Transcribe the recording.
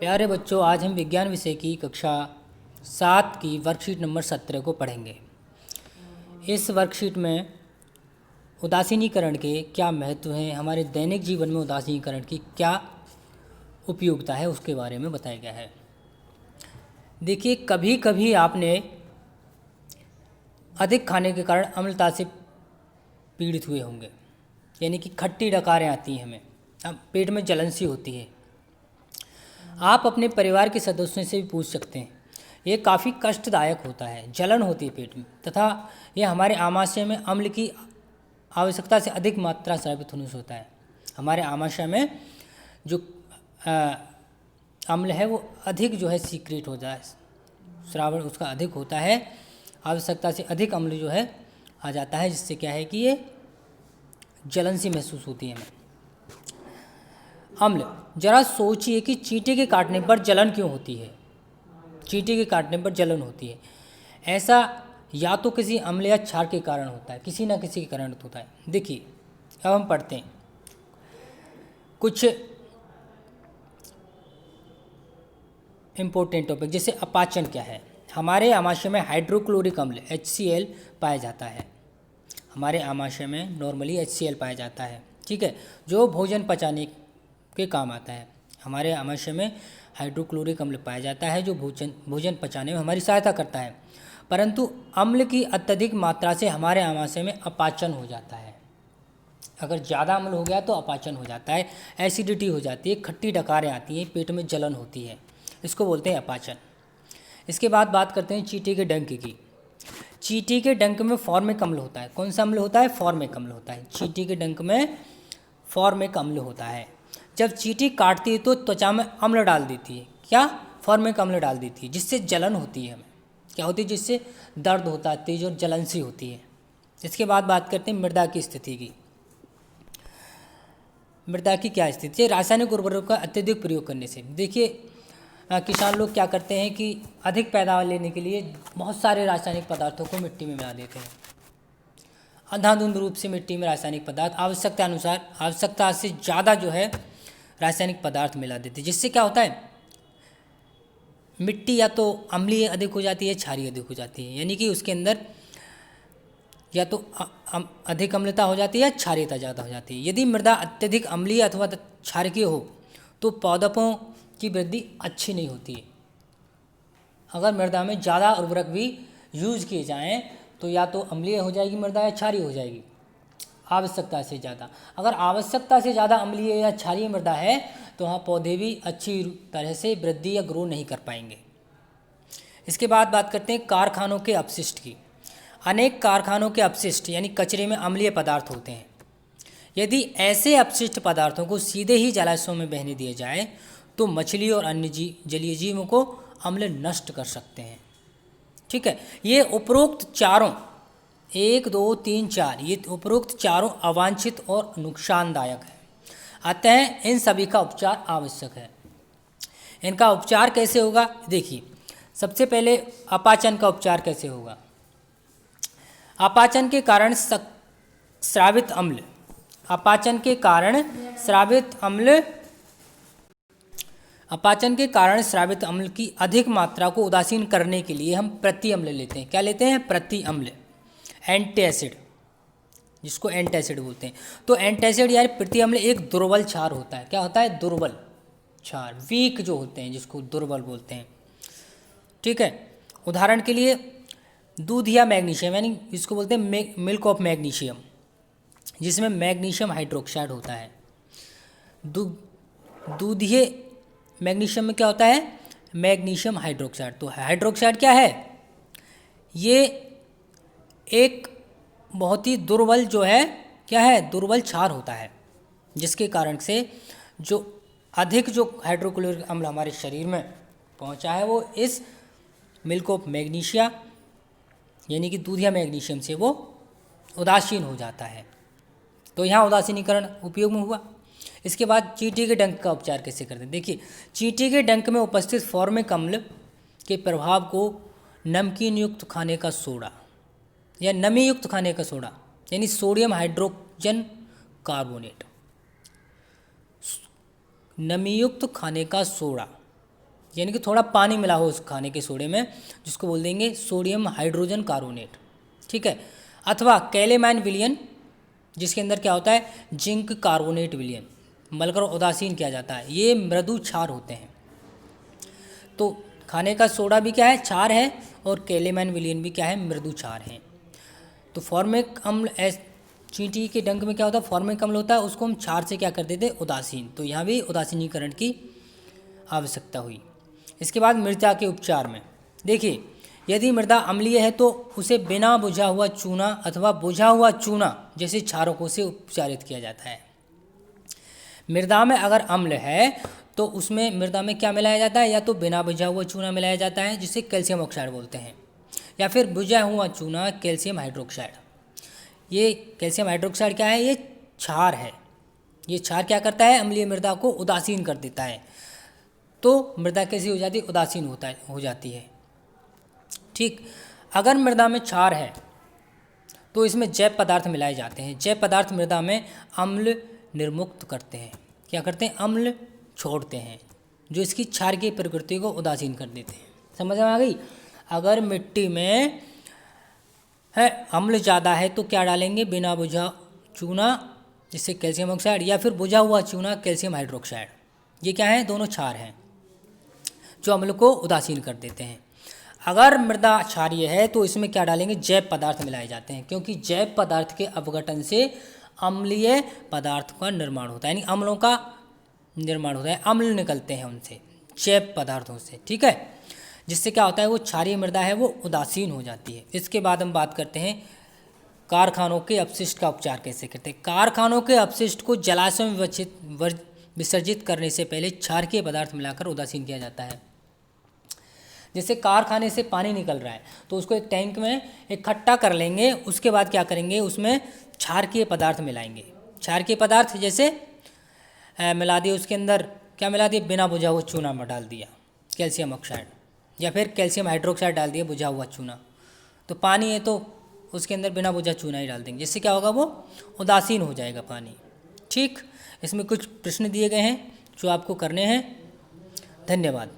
प्यारे बच्चों, आज हम विज्ञान विषय की कक्षा 7 की वर्कशीट नंबर 17 को पढ़ेंगे। इस वर्कशीट में उदासीनीकरण के क्या महत्व हैं, हमारे दैनिक जीवन में उदासीनीकरण की क्या उपयोगिता है, उसके बारे में बताया गया है। देखिए, कभी कभी आपने अधिक खाने के कारण अम्लता से पीड़ित हुए होंगे, यानी कि खट्टी डकारें आती हैं, हमें पेट में जलन सी होती है। आप अपने परिवार के सदस्यों से भी पूछ सकते हैं। ये काफ़ी कष्टदायक होता है, जलन होती है पेट में, तथा यह हमारे आमाशय में अम्ल की आवश्यकता से अधिक मात्रा स्रावित होने से होता है। हमारे आमाशय में जो अम्ल है वो अधिक जो है सीक्रेट हो जाए, स्रावण उसका अधिक होता है, आवश्यकता से अधिक अम्ल जो है आ जाता है, जिससे क्या है कि ये जलन सी महसूस होती है हमें। अम्ल, जरा सोचिए कि चींटी के काटने पर जलन क्यों होती है। चींटी के काटने पर जलन होती है, ऐसा या तो किसी अम्ल या क्षार के कारण होता है, किसी न किसी के कारण होता है। देखिए, अब हम पढ़ते हैं कुछ इम्पोर्टेंट टॉपिक, जैसे अपाचन क्या है। हमारे आमाशय में हाइड्रोक्लोरिक अम्ल HCl पाया जाता है। हमारे आमाशय में नॉर्मली HCl पाया जाता है, ठीक है, जो भोजन पचाने के काम आता है। हमारे आमाशय में हाइड्रोक्लोरिक अम्ल पाया जाता है, जो भोजन पचाने में हमारी सहायता करता है। परंतु अम्ल की अत्यधिक मात्रा से हमारे आमाशय में अपाचन हो जाता है। अगर ज़्यादा अम्ल हो गया तो अपाचन हो जाता है, एसिडिटी हो जाती है, खट्टी डकारें आती हैं, पेट में जलन होती है, इसको बोलते हैं अपाचन। इसके बाद बात करते हैं चींटी के डंक की। चींटी के डंक में फॉर्मिक अम्ल होता है। कौन सा अम्ल होता है? फॉर्मिक अम्ल होता है। चींटी के डंक में फॉर्मिक अम्ल होता है। जब चींटी काटती है तो त्वचा में अम्ल डाल देती है। क्या? फॉर्मिक अम्ल डाल देती है, जिससे जलन होती है हमें। क्या होती है? जिससे दर्द होता है, तेज और जलन सी होती है। इसके बाद बात करते हैं मृदा की स्थिति की। मृदा की क्या स्थिति है? रासायनिक उर्वरकों का अत्यधिक प्रयोग करने से। देखिए, किसान लोग क्या करते हैं कि अधिक पैदावार लेने के लिए बहुत सारे रासायनिक पदार्थों को मिट्टी में मिला देते हैं। अंधाधुंध रूप से मिट्टी में रासायनिक पदार्थ आवश्यकता अनुसार, आवश्यकता से ज़्यादा जो है रासायनिक पदार्थ मिला देते हैं, जिससे क्या होता है, मिट्टी या तो अम्लीय अधिक हो जाती है, क्षारीय अधिक हो जाती है। यानी कि उसके अंदर या तो अधिक अम्लता हो जाती है या क्षारीयता ज़्यादा हो जाती है। यदि मृदा अत्यधिक अम्लीय अथवा क्षारीय हो तो पौधों की वृद्धि अच्छी नहीं होती है। अगर मृदा में ज़्यादा उर्वरक भी यूज किए जाएँ तो या तो अम्लीय हो जाएगी मृदा या क्षारीय हो जाएगी, आवश्यकता से ज़्यादा। अगर आवश्यकता से ज़्यादा अम्लीय या क्षारीय मृदा है तो वहाँ पौधे भी अच्छी तरह से वृद्धि या ग्रो नहीं कर पाएंगे। इसके बाद बात करते हैं कारखानों के अपशिष्ट की। अनेक कारखानों के अपशिष्ट यानी कचरे में अम्लीय पदार्थ होते हैं। यदि ऐसे अपशिष्ट पदार्थों को सीधे ही जलाशयों में बहने दिया जाए तो मछली और अन्य जलीय जीवों को अम्ल नष्ट कर सकते हैं, ठीक है। ये उपरोक्त चारों 1, 2, 3, 4 ये उपरोक्त चारों अवांछित और नुकसानदायक है, अतः इन सभी का उपचार आवश्यक है। इनका उपचार कैसे होगा? देखिए, सबसे पहले अपाचन का उपचार कैसे होगा। अपाचन के कारण स्रावित अम्ल, अपाचन के कारण स्रावित अम्ल, अपाचन के कारण स्रावित अम्ल की अधिक मात्रा को उदासीन करने के लिए हम प्रति अम्ल लेते हैं। क्या लेते हैं? प्रति अम्ल, एंटासिड, जिसको एंटासिड बोलते हैं। तो एंटासिड यानी प्रति अम्ल एक दुर्बल क्षार होता है। क्या होता है? दुर्बल क्षार, वीक जो होते हैं, जिसको दुर्बल बोलते हैं, ठीक है। उदाहरण के लिए दूध या मैग्नीशियम, यानी इसको बोलते हैं मिल्क ऑफ मैग्नीशियम, जिसमें मैग्नीशियम हाइड्रोक्साइड होता है। दूधिये मैग्नीशियम में क्या होता है? Magnesium hydroxide. तो हाइड्रोक्साइड क्या है? ये एक बहुत ही दुर्बल जो है, क्या है? दुर्बल क्षार होता है, जिसके कारण से जो अधिक जो हाइड्रोक्लोरिक अम्ल हमारे शरीर में पहुंचा है वो इस मिल्क ऑफ मैग्नीशिया यानी कि दूध या मैग्नीशियम से वो उदासीन हो जाता है। तो यहाँ उदासीनीकरण उपयोग में हुआ। इसके बाद चींटी के डंक का उपचार कैसे करते हैं? देखिए, चींटी के डंक में उपस्थित फॉर्मिक अम्ल के प्रभाव को नमकीन युक्त खाने का सोडा या नमी युक्त खाने का सोडा यानी सोडियम हाइड्रोजन कार्बोनेट, नमी युक्त खाने का सोडा यानी कि थोड़ा पानी मिला हो उस खाने के सोडे में, जिसको बोल देंगे सोडियम हाइड्रोजन कार्बोनेट, ठीक है। अथवा कैलेमाइन विलयन, जिसके अंदर क्या होता है, जिंक कार्बोनेट विलयन, मलकर उदासीन किया जाता है। ये मृदु क्षार होते हैं। तो खाने का सोडा भी क्या है, क्षार है, और कैलेमाइन विलयन भी क्या है, मृदु क्षार है। तो फॉर्मिक अम्ल चींटी के डंक में क्या होता है, फॉर्मिक अम्ल होता है, उसको हम क्षार से क्या कर देते हैं, उदासीन। तो यहाँ भी उदासीनीकरण की आवश्यकता हुई। इसके बाद मृदा के उपचार में देखिए, यदि मृदा अम्लीय है तो उसे बिना बुझा हुआ चूना अथवा बुझा हुआ चूना जैसे क्षारकों से उपचारित किया जाता है। मृदा में अगर अम्ल है तो उसमें मृदा में क्या मिलाया जाता है, या तो बिना बुझा हुआ चूना मिलाया जाता है जिसे कैल्शियम ऑक्साइड बोलते हैं, या फिर बुझा हुआ चूना कैल्शियम हाइड्रोक्साइड। ये कैल्शियम हाइड्रोक्साइड क्या है, ये क्षार है। ये क्षार क्या करता है, अम्लीय मृदा को उदासीन कर देता है। तो मृदा कैसी हो जाती है, उदासीन हो जाती है, ठीक। अगर मृदा में क्षार है तो इसमें जैव पदार्थ मिलाए जाते हैं। जैव पदार्थ मृदा में अम्ल निर्मुक्त करते हैं, क्या करते हैं, अम्ल छोड़ते हैं, जो इसकी क्षार की प्रकृति को उदासीन कर देते हैं। समझ में आ गई। अगर मिट्टी में है अम्ल ज़्यादा है तो क्या डालेंगे, बिना बुझा चूना जिससे कैल्शियम ऑक्साइड, या फिर बुझा हुआ चूना कैल्शियम हाइड्रोक्साइड। ये क्या है, दोनों क्षार हैं जो अम्ल को उदासीन कर देते हैं। अगर मृदा क्षारीय है तो इसमें क्या डालेंगे, जैव पदार्थ मिलाए जाते हैं, क्योंकि जैव पदार्थ के अपघटन से अम्लीय पदार्थ का निर्माण होता है, यानी अम्लों का निर्माण होता है, अम्ल निकलते हैं उनसे, जैव पदार्थों से, ठीक है। जिससे क्या होता है, वो क्षारीय मृदा है वो उदासीन हो जाती है। इसके बाद हम बात करते हैं कारखानों के अपशिष्ट का उपचार कैसे करते हैं। कारखानों के अपशिष्ट को जलाशय में विसर्जित करने से पहले क्षारकीय पदार्थ मिलाकर उदासीन किया जाता है। जैसे कारखाने से पानी निकल रहा है तो उसको एक टैंक में इकट्ठा कर लेंगे, उसके बाद क्या करेंगे, उसमें क्षारकीय पदार्थ मिलाएंगे। क्षारकीय पदार्थ जैसे मिला दिए, उसके अंदर क्या मिला दिया, बिना बुझा हुआ चूना डाल दिया कैल्शियम ऑक्साइड, या फिर कैल्शियम हाइड्रोक्साइड डाल दिया बुझा हुआ चूना। तो पानी है तो उसके अंदर बिना बुझा चूना ही डाल देंगे, जिससे क्या होगा, वो उदासीन हो जाएगा पानी, ठीक। इसमें कुछ प्रश्न दिए गए हैं जो आपको करने हैं। धन्यवाद।